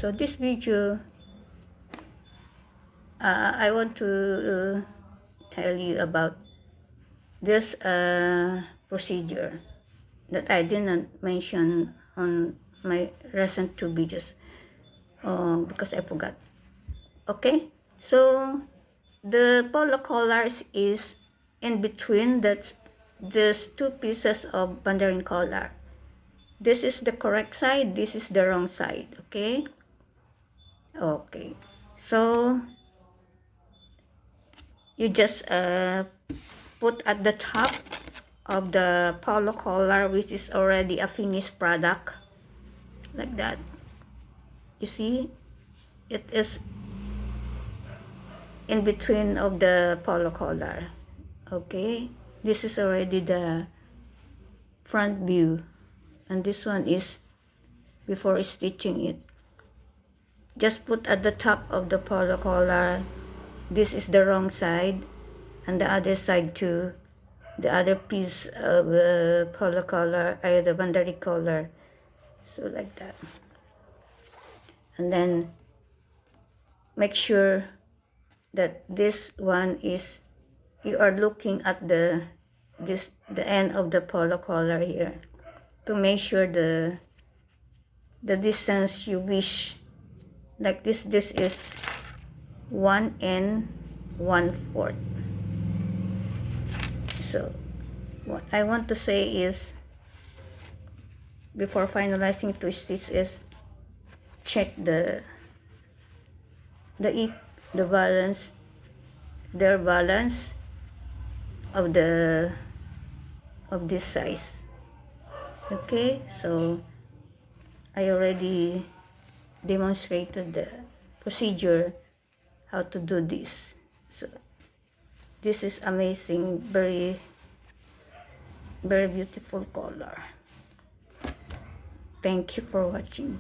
So this video, I want to tell you about this procedure that I didn't mention on my recent 2 videos because I forgot. Okay, so the polo collars is in between these 2 pieces of mandarin collar. This is the correct side, this is the wrong side. Okay, so you just put at the top of the polo collar, which is already a finished product, like that. You see, it is in between of the polo collar. Okay, this is already the front view, and this one is before stitching it. Just put at the top of the polo collar. This is the wrong side, and the other side too. The other piece of the polo collar, the bandari collar, so like that. And then make sure that this one is, you are looking at the end of the polo collar here, to make sure the distance you wish. Like this is 1 1/4. So what I want to say is, before finalizing to stitch, is check the balance, their balance of this size. Okay, so I already demonstrated the procedure how to do this. So this is amazing, very beautiful color. Thank you for watching.